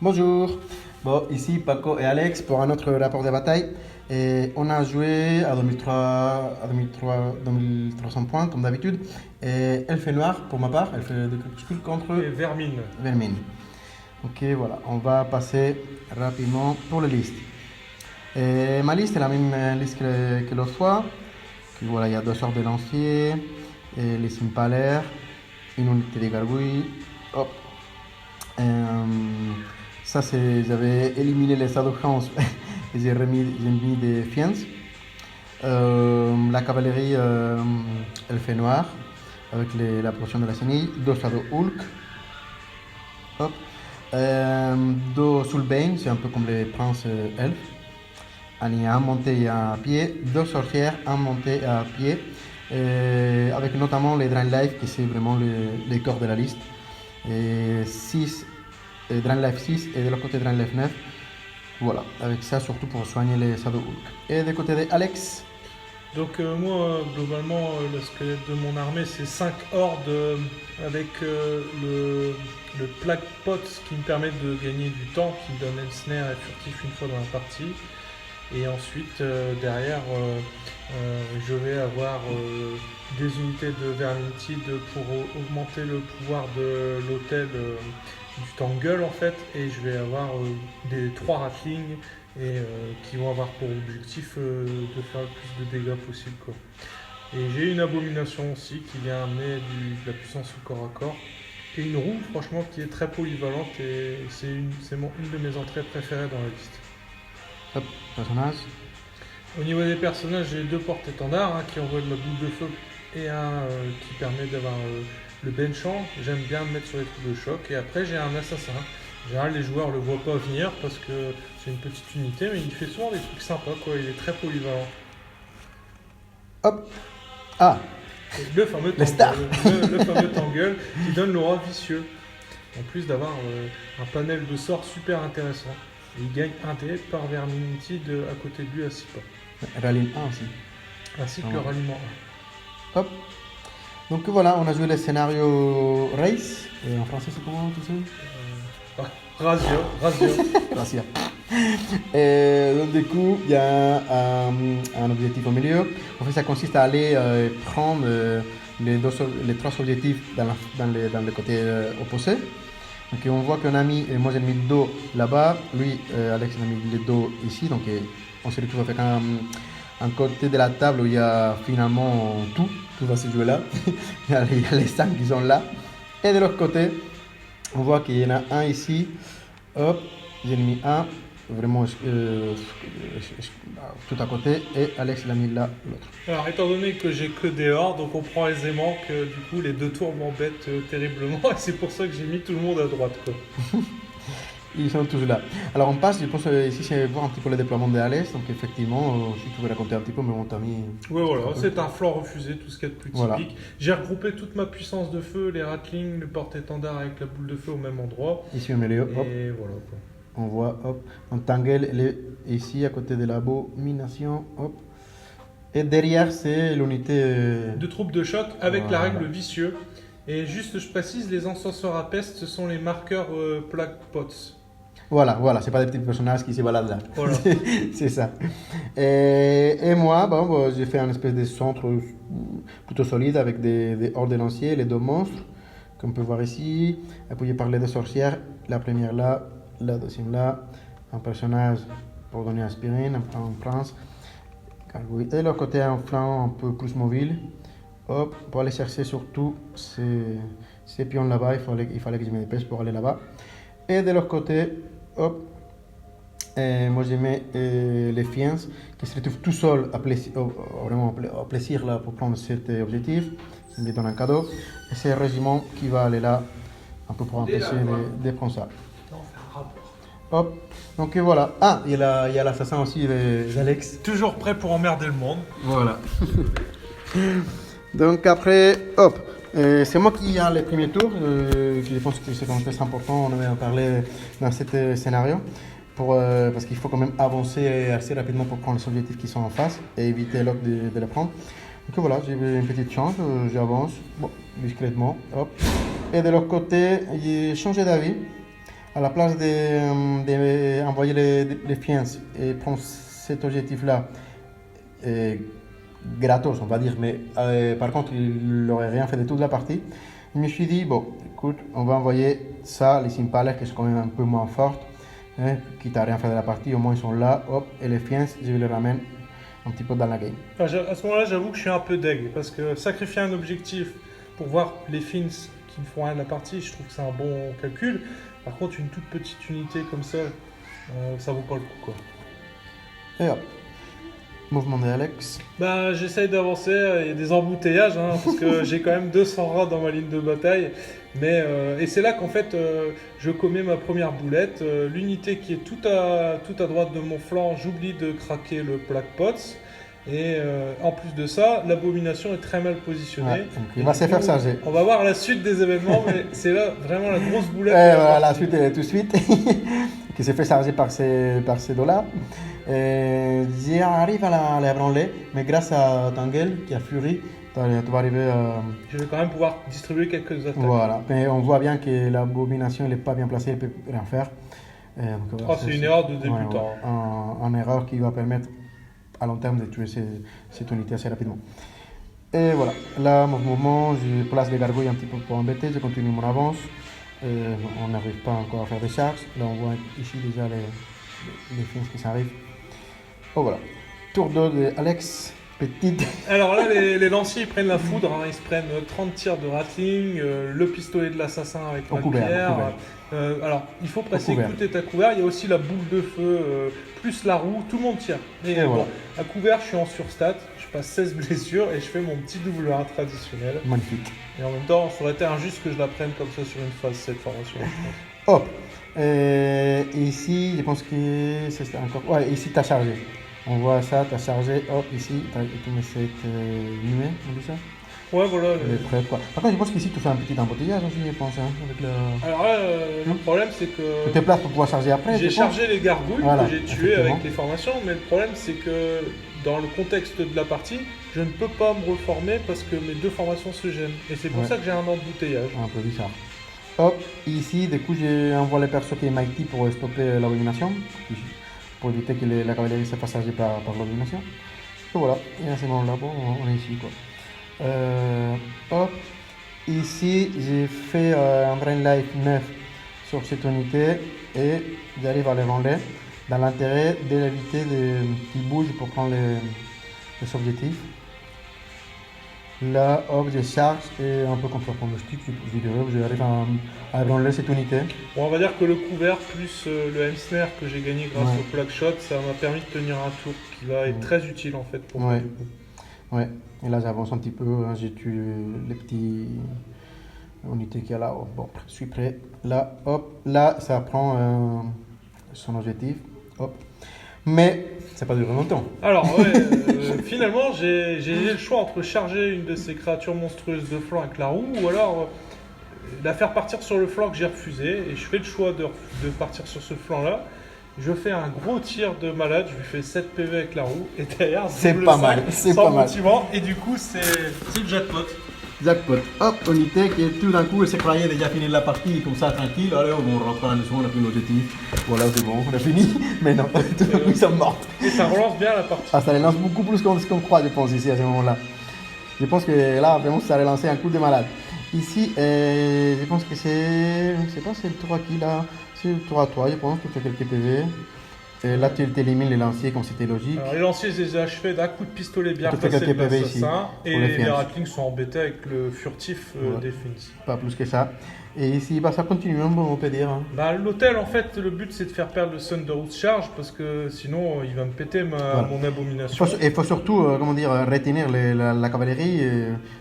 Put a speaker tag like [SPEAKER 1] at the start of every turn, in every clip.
[SPEAKER 1] Bonjour. Bon, ici Paco et Alex pour un autre rapport de bataille. Et on a joué à 2300 points comme d'habitude. Et elle fait noir pour ma part, elle fait de crépuscule contre
[SPEAKER 2] Et Vermine.
[SPEAKER 1] Vermine. Ok, voilà, on va passer rapidement pour la liste. Et ma liste est la même liste que l'autre fois. Puis voilà, il y a deux sortes de lanciers, et les impalaires, une unité de gargouilles. Hop. Euh, Ça, c'est, j'avais éliminé les Shadowhounds et j'ai mis des Fiends. La cavalerie, elle fait noir avec la portion de la chenille. Deux Shadow Hulk. Hop. Deux Soulbane, c'est un peu comme les princes elfes. Il y a un monté et un à pied. Deux sorcières, un monté et un à pied. Avec notamment les Drain Life, qui c'est vraiment les corps de la liste. Et 6 Drain Life 6 et de l'autre côté Drain Life 9. Voilà, avec ça surtout pour soigner les Shadow Hulk. Et du côté de Alex,
[SPEAKER 2] Donc moi, globalement, le squelette de mon armée, c'est 5 hordes avec le Plague Pot qui me permet de gagner du temps, qui me donne Ensnare et Furtif une fois dans la partie. Et ensuite, derrière, je vais avoir des unités de Vermintide pour augmenter le pouvoir de l'hôtel du Tangle en fait. Et je vais avoir des 3 Ratlings et qui vont avoir pour objectif de faire le plus de dégâts possible, quoi. Et j'ai une abomination aussi qui vient amener de la puissance au corps à corps. Et une roue, franchement, qui est très polyvalente et c'est une de mes entrées préférées dans la liste.
[SPEAKER 1] hop, personnage.
[SPEAKER 2] Au niveau des personnages, j'ai 2 porte-étendards, qui envoient de la boule de feu et un qui permet d'avoir le benchant. J'aime bien me mettre sur les trucs de choc. Et après, j'ai un assassin. En général, les joueurs le voient pas venir parce que c'est une petite unité, mais il fait souvent des trucs sympas, quoi. Il est très polyvalent.
[SPEAKER 1] Hop. Ah,
[SPEAKER 2] Et le fameux
[SPEAKER 1] Les stars.
[SPEAKER 2] le fameux Tangle qui donne l'aura vicieux. En plus d'avoir un panel de sorts super intéressant. Et il gagne 1 dé par Vermintide à côté de lui à 6 pas.
[SPEAKER 1] Rallye 1 aussi.
[SPEAKER 2] Ainsi que
[SPEAKER 1] Ah
[SPEAKER 2] le
[SPEAKER 1] ouais.
[SPEAKER 2] ralliement 1.
[SPEAKER 1] Hop. Donc voilà, on a joué le scénario Race. Et en français, c'est comment tout ça?
[SPEAKER 2] Razio.
[SPEAKER 1] Gracias. Et donc du coup, il y a un objectif au milieu. En fait, ça consiste à aller prendre les trois objectifs dans le côté opposé. Donc on voit qu'on a mis, moi j'ai mis le dos là-bas, lui, Alex, il a mis le dos ici. Donc on se retrouve avec un côté de la table où il y a finalement tout va se jouer là. Il y a les 5 qui sont là. Et de l'autre côté, on voit qu'il y en a un ici. Hop, j'ai mis un, vraiment tout à côté, et Alex l'a mis là, l'autre.
[SPEAKER 2] Alors, étant donné que j'ai que des hordes, on comprend aisément que du coup les 2 tours m'embêtent terriblement et c'est pour ça que j'ai mis tout le monde à droite, quoi.
[SPEAKER 1] Ils sont tous là. Alors on passe, je pense ici c'est voir un petit peu le déploiement de Alex, donc effectivement, si tu veux raconter un petit peu, mais on t'a mis...
[SPEAKER 2] Ouais, voilà, c'est un flanc refusé, tout ce qu'il y a de plus typique.
[SPEAKER 1] Voilà.
[SPEAKER 2] J'ai regroupé toute ma puissance de feu, les ratlings, le porte-étendard avec la boule de feu au même endroit.
[SPEAKER 1] Ici au milieu, hop,
[SPEAKER 2] Et voilà, quoi.
[SPEAKER 1] on voit, hop, un Tangle, elle est ici à côté de l'abomination, hop. Et derrière c'est l'unité...
[SPEAKER 2] De troupes de choc avec la
[SPEAKER 1] Voilà.
[SPEAKER 2] règle vicieux. Et juste, je précise, les encenseurs à peste, ce sont les marqueurs Plague Pots.
[SPEAKER 1] Voilà, c'est pas des petits personnages qui se baladent là.
[SPEAKER 2] Voilà.
[SPEAKER 1] C'est ça. Et moi, bon, j'ai fait un espèce de centre plutôt solide avec des hordes de lanciers, les 2 monstres, qu'on peut voir ici, appuyé par les 2 sorcières, la première là, la deuxième là, un personnage pour donner aspirine, un prince, gargouille. Et de l'autre côté, un flanc un peu plus mobile. Hop, pour aller chercher surtout ces pions là-bas, il fallait que je me dépêche pour aller là-bas. Et de l'autre côté, hop, moi je mets les fiens qui se retrouvent tout seuls vraiment au plaisir là, pour prendre cet objectif. Je me donne un cadeau. Et c'est le régiment qui va aller là un peu pour empêcher de prendre ça.
[SPEAKER 2] Non, on fait un rapport.
[SPEAKER 1] Hop, donc voilà. Ah, il y a l'assassin aussi, Alex.
[SPEAKER 2] Toujours prêt pour emmerder le monde.
[SPEAKER 1] Voilà. Donc après, hop, c'est moi qui ai les premiers tours. Je pense que c'est très important, on avait en parlé dans ce scénario, parce qu'il faut quand même avancer assez rapidement pour prendre les objectifs qui sont en face et éviter l'autre de les prendre. Donc voilà, j'ai eu une petite chance, j'avance, bon, discrètement, hop. Et de l'autre côté, j'ai changé d'avis. à la place d'envoyer les fiens et prendre cet objectif-là, gratos, on va dire, mais par contre, il n'aurait rien fait de toute la partie. Je me suis dit, bon, écoute, on va envoyer ça, les impales, qui sont quand même un peu moins fortes, hein, quitte à rien faire de la partie, au moins ils sont là, hop, et les fiens, je les ramène un petit peu dans la game.
[SPEAKER 2] Enfin, à ce moment-là, j'avoue que je suis un peu deg, parce que sacrifier un objectif pour voir les fins qui ne font rien de la partie, je trouve que c'est un bon calcul. Par contre, une toute petite unité comme ça vaut pas le coup, quoi.
[SPEAKER 1] Et hop, mouvement de Alex.
[SPEAKER 2] Bah, j'essaye d'avancer, il y a des embouteillages, hein, parce que j'ai quand même 200 rats dans ma ligne de bataille. Mais, et c'est là qu'en fait, je commets ma première boulette. L'unité qui est tout à droite de mon flanc, j'oublie de craquer le Black Pots. Et en plus de ça, l'abomination est très mal positionnée.
[SPEAKER 1] Ouais, il va se faire charger.
[SPEAKER 2] On va voir la suite des événements, mais c'est là vraiment la grosse boulette.
[SPEAKER 1] Voilà, la suite est tout de suite, qui s'est fait charger par ces dollars. J'arrive à la branler, mais grâce à Tangle qui a Fury, tu vas arriver à...
[SPEAKER 2] Je vais quand même pouvoir distribuer quelques attaques.
[SPEAKER 1] Voilà, mais on voit bien que l'abomination n'est pas bien placée, elle ne peut rien faire. Donc, voilà,
[SPEAKER 2] c'est une erreur de débutant.
[SPEAKER 1] Ouais, une erreur qui va permettre à long terme de tuer cette unité assez rapidement. Et voilà, là, mon mouvement, je place les gargouilles un petit peu pour embêter, je continue mon avance. On n'arrive pas encore à faire des charges. Là, on voit ici déjà les fins qui s'arrivent. Oh voilà, tour 2 de Alex, petite.
[SPEAKER 2] Alors là, les lanciers ils prennent la foudre, hein, ils se prennent 30 tirs de Ratling, le pistolet de l'assassin avec la pierre. Alors, il faut préciser que tout est à couvert. Il y a aussi la boule de feu, plus la roue, tout le monde tire. Et bon,
[SPEAKER 1] voilà.
[SPEAKER 2] À couvert, je suis en surstat, je passe 16 blessures et je fais mon petit double 1 traditionnel.
[SPEAKER 1] Magnifique.
[SPEAKER 2] Et en même temps, ça aurait été injuste que je la prenne comme ça sur une phase 7 formation.
[SPEAKER 1] Hop, ici, je pense que c'est encore... Ouais, ici, tu as chargé. On voit ça, tu as chargé, hop, ici, tu mets cette nuée, on dit ça?
[SPEAKER 2] Ouais, voilà.
[SPEAKER 1] Elle est prête, quoi. Par contre, je pense qu'ici, tu fais un petit embouteillage aussi, je pense. Hein, avec
[SPEAKER 2] Alors là, le problème, c'est que...
[SPEAKER 1] Tu te places pour pouvoir charger après.
[SPEAKER 2] J'ai chargé les gargouilles
[SPEAKER 1] voilà,
[SPEAKER 2] que j'ai tuées avec les formations, mais le problème, c'est que dans le contexte de la partie, je ne peux pas me reformer parce que mes deux formations se gênent. Et c'est pour ça que j'ai un embouteillage.
[SPEAKER 1] Un peu bizarre. Hop, ici, du coup, j'envoie les persos qui est Mighty pour stopper l'abomination, pour éviter que la cavalerie se fasse charger par l'abomination. Et voilà, et à ce moment-là, bon, on est ici, quoi. Hop, ici, j'ai fait un Drain Life 9 sur cette unité et j'arrive à les vendre dans l'intérêt d'éviter qu'ils bougent pour prendre les objectifs. Là, hop, je charge et un peu comme ça prendre le stick, j'arrive à ébranler cette unité.
[SPEAKER 2] Bon, on va dire que le couvert plus le M-Snare que j'ai gagné grâce au Plague Shot, ça m'a permis de tenir un tour qui va être très utile en fait pour moi. Du coup.
[SPEAKER 1] Ouais, et là j'avance un petit peu, hein, j'ai tué les petits unités qu'il y a là. Oh, bon, je suis prêt. Là, hop, là ça prend son objectif. Hop. Mais ça n'a pas duré longtemps.
[SPEAKER 2] Alors, finalement, j'ai le choix entre charger une de ces créatures monstrueuses de flanc avec la roue ou alors la faire partir sur le flanc que j'ai refusé. Et je fais le choix de partir sur ce flanc-là. Je fais un gros tir de malade, je lui fais 7 PV avec la roue. Et derrière,
[SPEAKER 1] c'est pas mal. C'est pas mal.
[SPEAKER 2] Et du coup, c'est le jackpot.
[SPEAKER 1] Jackpot. Hop, unité qui tout d'un coup, elle se croyait déjà finir la partie comme ça, tranquille. Allez, on rentre à la maison, on a pris l'objectif. Voilà, c'est bon, on a fini. Mais non, tout d'un coup, ils sont morts.
[SPEAKER 2] Et ça relance bien la partie.
[SPEAKER 1] Ah, ça les lance beaucoup plus qu'on croit, je pense, ici, à ce moment-là. Je pense que là, vraiment, ça a relancé un coup de malade. Ici, je pense que c'est... Je ne sais pas, c'est le tour à qui, là. C'est le tour à toi, je pense, tu fais quelques PV. Et là, tu élimines les lanciers comme c'était logique.
[SPEAKER 2] Alors, les lanciers, je les ai achevés d'un coup de pistolet bien
[SPEAKER 1] placé de l'assassin.
[SPEAKER 2] Et les Ratlings sont embêtés avec le furtif des Fins.
[SPEAKER 1] Pas plus que ça. Et ici, bah, ça continue, hein, on peut dire. Hein.
[SPEAKER 2] Bah, l'hôtel, en fait, le but, c'est de faire perdre le Thunderous Charge parce que sinon, il va me péter mon abomination.
[SPEAKER 1] Il faut surtout comment dire, retenir la cavalerie.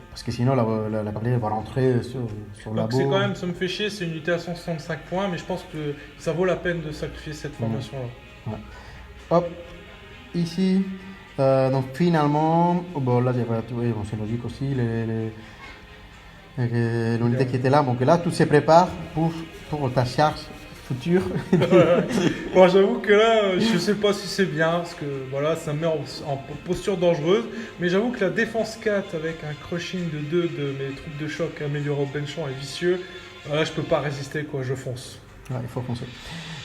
[SPEAKER 1] Parce que sinon, la cavalerie va rentrer sur la
[SPEAKER 2] c'est quand même, ça me fait chier, c'est une unité à 165 points, mais je pense que ça vaut la peine de sacrifier cette formation-là.
[SPEAKER 1] Ouais. Hop, ici, donc finalement, bon là c'est logique aussi, l'unité qui était là, donc là tout se prépare pour ta charge future.
[SPEAKER 2] Bon, j'avoue que là, je sais pas si c'est bien, parce que voilà, ça me met en posture dangereuse, mais j'avoue que la défense 4 avec un crushing de 2 de mes troupes de choc améliorées au benchant est vicieux, là je peux pas résister quoi, je fonce.
[SPEAKER 1] Ouais, il faut foncer.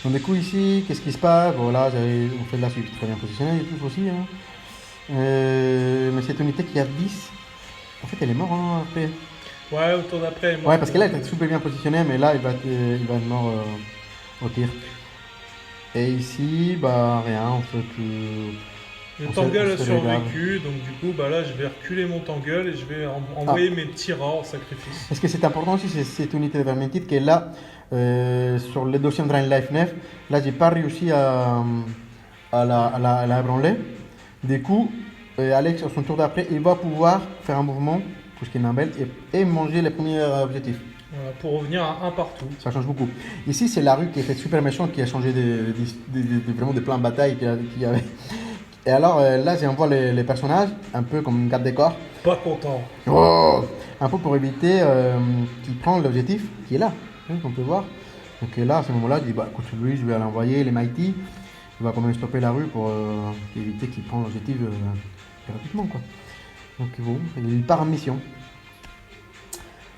[SPEAKER 1] Donc du coup ici, qu'est-ce qui se passe? Voilà, on fait de la suite, très bien positionné et tout aussi. Hein. Mais cette unité qui a 10, en fait elle est morte hein, après.
[SPEAKER 2] Ouais, au tour d'après.
[SPEAKER 1] Ouais, parce que là elle était super bien positionnée, mais là il va être mort au tir. Et ici, bah rien, en fait.
[SPEAKER 2] Le
[SPEAKER 1] on
[SPEAKER 2] Tangle
[SPEAKER 1] se
[SPEAKER 2] a
[SPEAKER 1] regarde.
[SPEAKER 2] survécu, donc du coup, bah là, je vais reculer mon Tangle et je vais envoyer mes petits rats en sacrifice.
[SPEAKER 1] Parce que c'est important aussi, c'est cette unité de Vermintide qui est là, sur le dossier de Drain Life 9. Là, j'ai pas réussi à la ébranler. Du coup, Alex, à son tour d'après, il va pouvoir faire un mouvement, puisqu'il est un bel, et manger les premiers objectifs.
[SPEAKER 2] Voilà, pour revenir à un partout.
[SPEAKER 1] Ça change beaucoup. Ici, c'est la rue qui est faite super méchante, qui a changé vraiment des plans de bataille qu'il y avait. Et alors, là, j'envoie les personnages, un peu comme une garde des corps.
[SPEAKER 2] Pas content.
[SPEAKER 1] Oh, un peu pour éviter qu'il prenne l'objectif qui est là, hein, qu'on peut voir. Donc là, à ce moment-là, je dis, bah, écoute, lui, je vais l'envoyer, les Mighty. Il va quand même stopper la rue pour éviter qu'il prenne l'objectif gratuitement, quoi. Donc bon, il part en mission.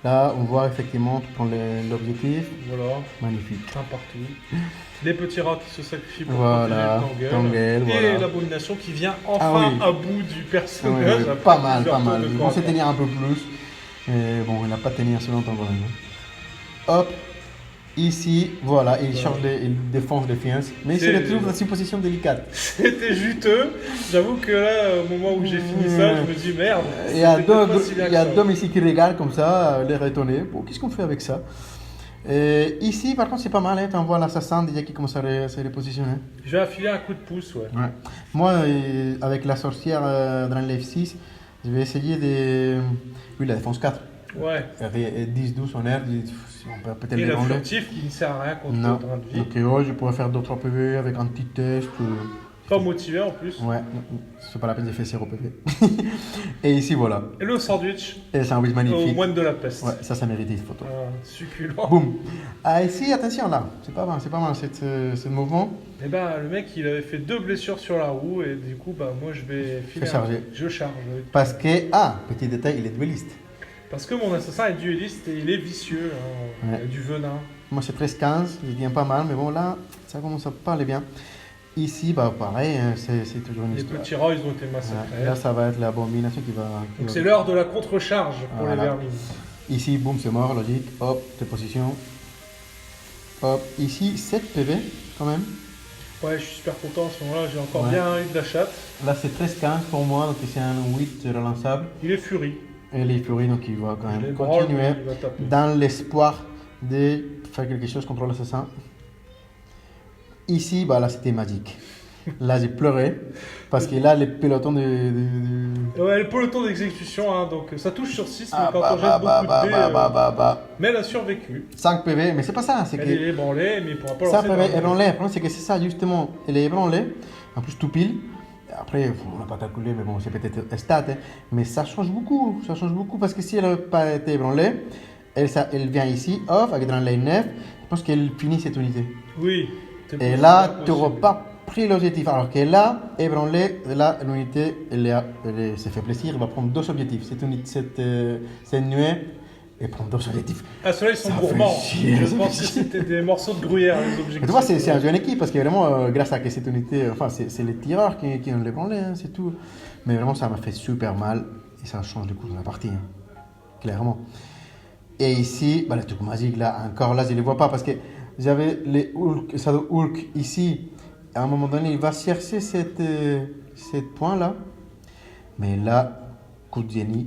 [SPEAKER 1] Là, on voit effectivement tout prendre l'objectif.
[SPEAKER 2] Voilà,
[SPEAKER 1] Magnifique.
[SPEAKER 2] un partout. Les petits rats qui se sacrifient pour
[SPEAKER 1] Voilà,
[SPEAKER 2] protéger le
[SPEAKER 1] Tangle,
[SPEAKER 2] Et
[SPEAKER 1] voilà.
[SPEAKER 2] l'abomination qui vient enfin
[SPEAKER 1] Ah oui.
[SPEAKER 2] à bout du
[SPEAKER 1] Ouais,
[SPEAKER 2] personnage.
[SPEAKER 1] ouais,
[SPEAKER 2] après
[SPEAKER 1] pas mal,
[SPEAKER 2] plusieurs
[SPEAKER 1] pas
[SPEAKER 2] tours
[SPEAKER 1] mal.
[SPEAKER 2] de
[SPEAKER 1] On
[SPEAKER 2] corps.
[SPEAKER 1] sait tenir un peu plus. Et bon, il n'a pas tenu assez longtemps quand même. Hein. Hop, ici, voilà, il change il défonce les fiens. Mais il se retrouve dans une position délicate.
[SPEAKER 2] C'était juteux. J'avoue que là, au moment où j'ai fini ça, je me dis merde.
[SPEAKER 1] Il y a
[SPEAKER 2] c'était peut-être pas si bien que ça.
[SPEAKER 1] Dom ici qui regarde comme ça, l'air étonné. Bon, qu'est-ce qu'on fait avec ça? Ici, par contre, c'est pas mal. Hein. Tu envoies l'assassin déjà qui commence à se repositionner.
[SPEAKER 2] Je vais affiler un coup de pouce, ouais.
[SPEAKER 1] Ouais. Moi, avec la sorcière dans le Life 6, je vais essayer de. Oui, la défense 4.
[SPEAKER 2] Ouais.
[SPEAKER 1] Et 10-12 en air, on peut peut-être
[SPEAKER 2] Et
[SPEAKER 1] les
[SPEAKER 2] le
[SPEAKER 1] ranger.
[SPEAKER 2] furtif qui ne sert à rien contre
[SPEAKER 1] Non.
[SPEAKER 2] le drain de vie.
[SPEAKER 1] Donc, ouais, je pourrais faire 2-3 PV avec un petit test.
[SPEAKER 2] Pas motivé en plus.
[SPEAKER 1] Ouais, c'est pas la peine, j'ai fait 0 PV. Et ici, voilà.
[SPEAKER 2] Et le sandwich
[SPEAKER 1] Et c'est un whiz
[SPEAKER 2] au
[SPEAKER 1] magnifique.
[SPEAKER 2] moine de la peste.
[SPEAKER 1] Ouais, ça mérite cette photo.
[SPEAKER 2] Succulent.
[SPEAKER 1] Boum. Ah, ici, attention là, c'est pas mal ce mouvement.
[SPEAKER 2] Et ben le mec il avait fait 2 blessures sur la roue et du coup bah moi je vais filer.
[SPEAKER 1] charger.
[SPEAKER 2] Je charge. Oui.
[SPEAKER 1] Parce que, petit détail, il est dueliste.
[SPEAKER 2] Parce que mon assassin est dueliste et il est vicieux, hein.
[SPEAKER 1] Ouais.
[SPEAKER 2] Il a du venin.
[SPEAKER 1] Moi, c'est 13-15, je tiens pas mal, mais bon, là, ça commence à pas aller bien. Ici, bah pareil, hein, c'est toujours une
[SPEAKER 2] Les
[SPEAKER 1] histoire.
[SPEAKER 2] petits rats ils ont été massacrés.
[SPEAKER 1] Ouais, là, ça va être l'abomination qui va.
[SPEAKER 2] Donc c'est l'heure de la contre-charge pour
[SPEAKER 1] Voilà.
[SPEAKER 2] les vermines.
[SPEAKER 1] Ici, boum, c'est mort, logique. Hop, tes positions. Hop, ici, 7 PV quand même.
[SPEAKER 2] Ouais, je suis super content à ce moment-là, j'ai encore
[SPEAKER 1] Ouais.
[SPEAKER 2] bien eu de la chatte.
[SPEAKER 1] Là, c'est 13-15 pour moi, donc c'est un 8 relançable.
[SPEAKER 2] Il est furie.
[SPEAKER 1] Et les furies, donc il va quand
[SPEAKER 2] Je
[SPEAKER 1] même
[SPEAKER 2] les branle,
[SPEAKER 1] continuer
[SPEAKER 2] il va taper.
[SPEAKER 1] dans l'espoir de faire quelque chose contre l'assassin. Ici, bah là, c'était magique. Là, j'ai pleuré parce que là, les pelotons
[SPEAKER 2] Ouais, le peloton d'exécution, hein, donc ça touche sur 6, mais
[SPEAKER 1] Ah,
[SPEAKER 2] quand
[SPEAKER 1] bah,
[SPEAKER 2] on jette beaucoup de dés, mais elle a survécu.
[SPEAKER 1] 5 PV, mais c'est pas ça, c'est
[SPEAKER 2] Elle est
[SPEAKER 1] que
[SPEAKER 2] ébranlée, mais il pourra pas
[SPEAKER 1] ça
[SPEAKER 2] lancer
[SPEAKER 1] PV
[SPEAKER 2] dans le-
[SPEAKER 1] ébranlé. Le problème, c'est que c'est ça, justement, elle est ébranlée, en plus tout pile. Après, on n'a pas calculé, mais bon, c'est peut-être stat, hein. Mais ça change beaucoup parce que si elle n'avait pas été ébranlée, elle vient ici, off, avec dans la lane 9, je pense qu'elle finit cette unité.
[SPEAKER 2] Oui. c'est
[SPEAKER 1] Et
[SPEAKER 2] possible,
[SPEAKER 1] là,
[SPEAKER 2] c'est
[SPEAKER 1] tu n'auras
[SPEAKER 2] possible.
[SPEAKER 1] pas pris l'objectif. Alors que là, ébranlé, là, l'unité, elle s'est fait plaisir, elle va prendre 2 objectifs. Cette nuée, elle prend 2 objectifs.
[SPEAKER 2] Ah, ceux-là, ils sont
[SPEAKER 1] Ça
[SPEAKER 2] gourmands.
[SPEAKER 1] fait chier,
[SPEAKER 2] Je
[SPEAKER 1] ça
[SPEAKER 2] pense
[SPEAKER 1] fait
[SPEAKER 2] que c'était des morceaux de gruyère, les objectifs.
[SPEAKER 1] Et tu vois, c'est un jeu en équipe parce que vraiment, grâce à que cette unité, enfin, c'est les tireurs qui ont l'ébranlé, hein, c'est tout. Mais vraiment, ça m'a fait super mal et ça change le cours de la partie, hein, clairement. Et ici, bah, le truc magique, là, encore là, je ne les vois pas parce que j'avais les Hulk, Shadow Hulk ici. À un moment donné, il va chercher cette point-là. Mais là, coup de génie,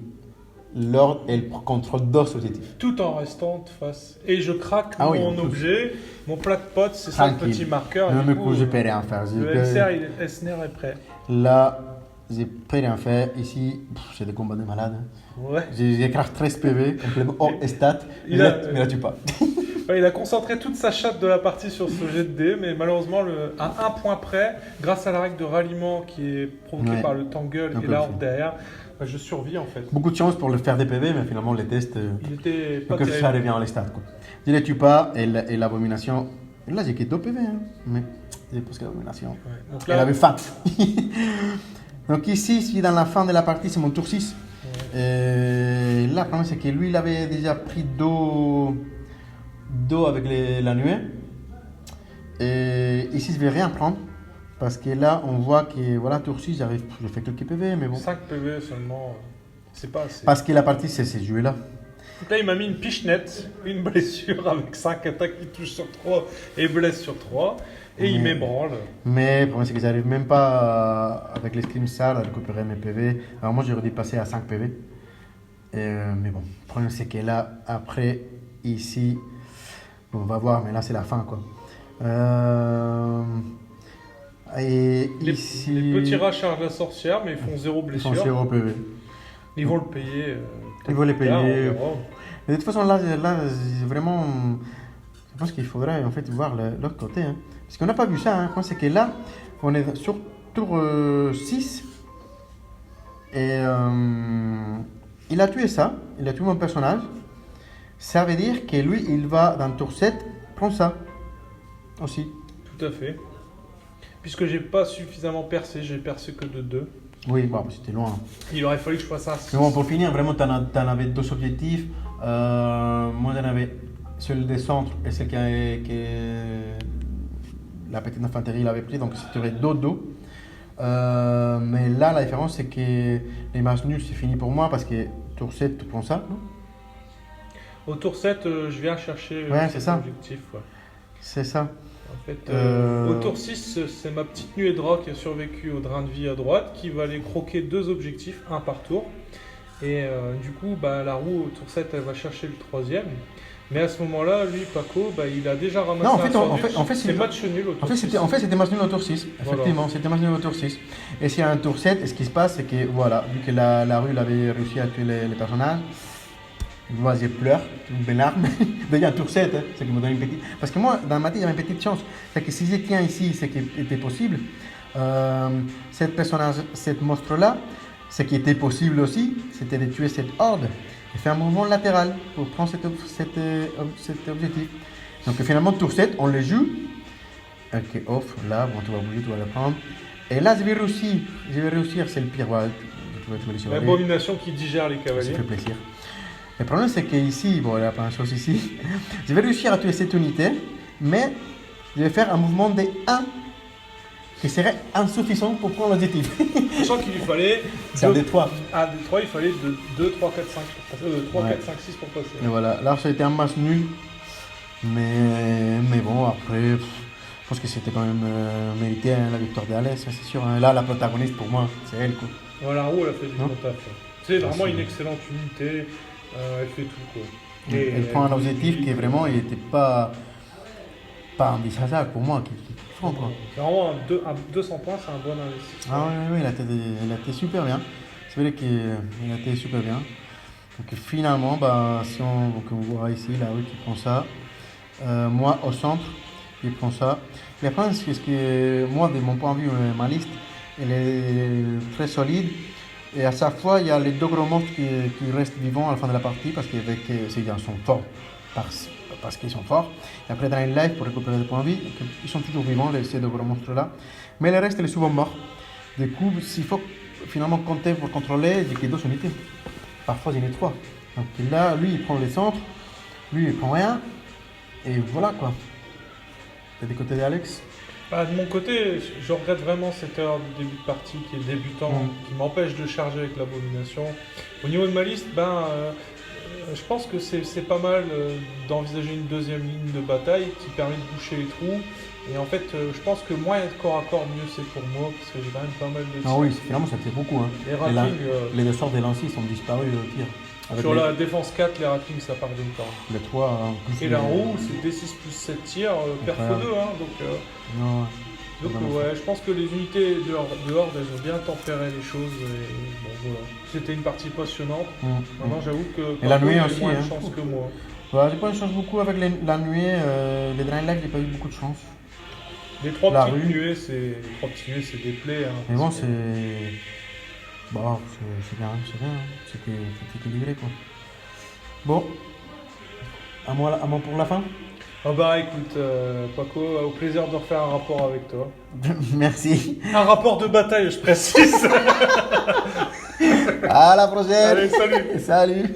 [SPEAKER 1] Lord, elle contrôle 2 objectifs.
[SPEAKER 2] Tout en restant face. Et je craque
[SPEAKER 1] Ah oui, en
[SPEAKER 2] mon
[SPEAKER 1] plus.
[SPEAKER 2] objet, mon plat de potes, c'est ça le
[SPEAKER 1] Tranquille.
[SPEAKER 2] petit marqueur.
[SPEAKER 1] Non,
[SPEAKER 2] du
[SPEAKER 1] mais
[SPEAKER 2] coup,
[SPEAKER 1] je peux rien faire.
[SPEAKER 2] Le SNR est prêt.
[SPEAKER 1] Là, j'ai pas rien fait. Ici, j'ai des combats de malades.
[SPEAKER 2] Ouais.
[SPEAKER 1] J'ai craqué 13 PV, complètement hors stat.
[SPEAKER 2] Il
[SPEAKER 1] Mais
[SPEAKER 2] a-
[SPEAKER 1] là, mais là, tu pas.
[SPEAKER 2] Ouais, il a concentré toute sa chatte de la partie sur ce jet de dés, mais malheureusement, à un point près, grâce à la règle de ralliement qui est provoquée
[SPEAKER 1] Ouais.
[SPEAKER 2] par le Tangle
[SPEAKER 1] Un
[SPEAKER 2] et
[SPEAKER 1] peu
[SPEAKER 2] la
[SPEAKER 1] le
[SPEAKER 2] horde
[SPEAKER 1] fou.
[SPEAKER 2] derrière, bah, je survis en fait.
[SPEAKER 1] Beaucoup de chance pour le faire des PV, mais finalement, les tests,
[SPEAKER 2] Il était pas
[SPEAKER 1] que ça
[SPEAKER 2] terrible.
[SPEAKER 1] revient en les stats. Quoi. Je les tue pas, et l'abomination. Là, j'ai que 2 PV, hein, mais j'ai presque l'abomination.
[SPEAKER 2] Ouais. Donc
[SPEAKER 1] Elle
[SPEAKER 2] là,
[SPEAKER 1] avait faim. Donc ici, si dans la fin de la partie, c'est mon tour 6. Là, le problème, c'est que lui, il avait déjà pris dos avec la nuée. Et ici, je vais rien prendre. Parce que là, on voit que, voilà, tour 6, j'ai fait quelques PV, mais bon.
[SPEAKER 2] 5 PV seulement, c'est pas assez.
[SPEAKER 1] Parce que la partie, c'est joué là.
[SPEAKER 2] Donc là, il m'a mis une pichenette, une blessure avec 5 attaques qui touchent sur 3 et blesse sur 3. Et il m'ébranle.
[SPEAKER 1] Mais le problème, c'est que j'arrive même pas, avec l'escrime sale, à récupérer mes PV. Alors moi, j'aurais dû passer à 5 PV. Mais bon, le problème, c'est que là, après, ici, bon, on va voir, mais là, c'est la fin, quoi. Et ici...
[SPEAKER 2] Les petits rats chargent la sorcière, mais ils font 0
[SPEAKER 1] Ils
[SPEAKER 2] blessure.
[SPEAKER 1] font 0 PV.
[SPEAKER 2] Ils vont le payer.
[SPEAKER 1] Ils vont les
[SPEAKER 2] plus tard,
[SPEAKER 1] payer.
[SPEAKER 2] on verra.
[SPEAKER 1] Mais de toute façon, là vraiment, je pense qu'il faudrait en fait voir l'autre côté. Hein. Parce qu'on n'a pas vu ça. Hein. Le problème, c'est que là, on est sur tour 6. Et il a tué ça. Il a tué mon personnage. Ça veut dire que lui, il va dans tour 7 prendre ça. Aussi.
[SPEAKER 2] Tout à fait. Puisque j'ai pas suffisamment percé, j'ai percé que de 2.
[SPEAKER 1] Oui, bon, c'était loin.
[SPEAKER 2] Il aurait fallu que je fasse un 6.
[SPEAKER 1] Mais bon, pour finir, vraiment, tu en avais 2 objectifs. Moi, j'en avais celui des centres et celle que la petite infanterie l'avait pris, donc c'était dodo. Mais là, la différence, c'est que les matchs nuls, c'est fini pour moi parce que tour 7, tu prends ça. Non,
[SPEAKER 2] au tour 7, je viens chercher
[SPEAKER 1] c'est ça.
[SPEAKER 2] objectif. Ouais.
[SPEAKER 1] C'est ça.
[SPEAKER 2] En fait, au tour 6, c'est ma petite nuée de roc qui a survécu au drain de vie à droite qui va aller croquer 2 objectifs, un par tour. Et du coup, la roue au tour 7, elle va chercher le 3e. Mais à ce moment-là, lui, Paco, il a déjà ramassé
[SPEAKER 1] Non,
[SPEAKER 2] en fait, c'est match nul au tour 6.
[SPEAKER 1] En fait, c'était match nul au tour 6. Effectivement, voilà. C'était match nul au tour 6. Et s'il y a un tour 7, et ce qui se passe, c'est que, voilà, vu que la rue avait réussi à tuer les personnages, moi, je pleure, une larme. Déjà, un tour 7, hein, c'est qui me donne une petite... Parce que moi, dans ma tête, il y avait une petite chance. C'est que si je tiens ici, c'est qui était possible. Cette monstre-là, ce qui était possible aussi, c'était de tuer cette horde et faire un mouvement latéral pour prendre cet objectif. Donc finalement, tour 7, on le joue. Ok, off, là, bon, tu vas bouger, tu vas le prendre. Et là, je vais réussir, c'est le pire. Voilà,
[SPEAKER 2] l'abomination qui digère les cavaliers.
[SPEAKER 1] Ça fait plaisir. Le problème, c'est qu'ici, bon, il y a plein de choses ici. Je vais réussir à tuer cette unité, mais je vais faire un mouvement de 1 qui serait insuffisant pour prendre l'objectif.
[SPEAKER 2] Sachant qu'il lui fallait...
[SPEAKER 1] C'est un des 3.
[SPEAKER 2] Ah, des 3, il fallait 2, 3, 4, 5 pour passer. 3, ouais. 4, 5, 6 pour passer.
[SPEAKER 1] Et voilà, là, ça a été un match nul. Mais bon, après, je pense que c'était quand même mérité, hein, la victoire d'Alès, c'est sûr. Hein. Là, la protagoniste, pour moi, c'est elle, quoi.
[SPEAKER 2] Voilà, la roue, elle a fait du bon taf. C'est vraiment une excellente unité. Elle fait tout, quoi.
[SPEAKER 1] Et elle prend un objectif qui est vraiment, il n'était pas envisageable pour moi.
[SPEAKER 2] C'est vraiment un 200 points, c'est un bon investissement.
[SPEAKER 1] Ah oui, elle a été super bien. C'est vrai qu'elle a été super bien. Donc finalement, si on voit ici, la rue qui prend ça. Moi, au centre, il prend ça. Le problème, c'est que moi, de mon point de vue, ma liste, elle est très solide. Et à chaque fois, il y a les 2 gros monstres qui restent vivants à la fin de la partie parce qu'ils sont forts. Parce qu'ils sont forts. Et après, dans une live, pour récupérer des points de vie, ils sont toujours vivants, ces 2 gros monstres-là. Mais le reste, il est souvent mort. Du coup, s'il faut finalement compter pour contrôler, il n'y a que 2 unités. Parfois, il y en a 3. Donc là, lui, il prend les centres. Lui, il prend rien. Et voilà, quoi. C'est du côté d'Alex.
[SPEAKER 2] De mon côté, je regrette vraiment cette heure de début de partie qui est débutant, qui m'empêche de charger avec l'abomination. Au niveau de ma liste, je pense que c'est pas mal d'envisager une 2e ligne de bataille qui permet de boucher les trous. Et en fait, je pense que moins il y a de corps à corps, mieux c'est pour moi, parce que j'ai quand même pas mal de...
[SPEAKER 1] Ah oui, finalement ça fait beaucoup. Hein. Les 2 sorts des lanciers sont disparus pire.
[SPEAKER 2] Sur la défense 4, les ratlings ça part d'une part.
[SPEAKER 1] Les 3...
[SPEAKER 2] Et la roue, c'est D6 plus 7 tirs, perf 2, hein, donc... Donc ouais, je pense que les unités de Horde, elles ont bien tempéré les choses. Et bon, voilà. C'était une partie passionnante. Maintenant, j'avoue que
[SPEAKER 1] la nuée
[SPEAKER 2] a
[SPEAKER 1] aussi,
[SPEAKER 2] moins de
[SPEAKER 1] hein.
[SPEAKER 2] chance que moi.
[SPEAKER 1] Ouais, j'ai pas eu de chance beaucoup avec la nuée. Les Drain Live, j'ai pas eu beaucoup de chance.
[SPEAKER 2] Les 3 petites nuées, c'est des plaies. Hein,
[SPEAKER 1] mais bon, c'est... Bon, c'est bien. C'est équilibré, quoi. Bon. À moi pour la fin.
[SPEAKER 2] Écoute, Paco, au plaisir de refaire un rapport avec toi.
[SPEAKER 1] Merci.
[SPEAKER 2] Un rapport de bataille, je précise.
[SPEAKER 1] À la prochaine.
[SPEAKER 2] Allez, salut.
[SPEAKER 1] Salut.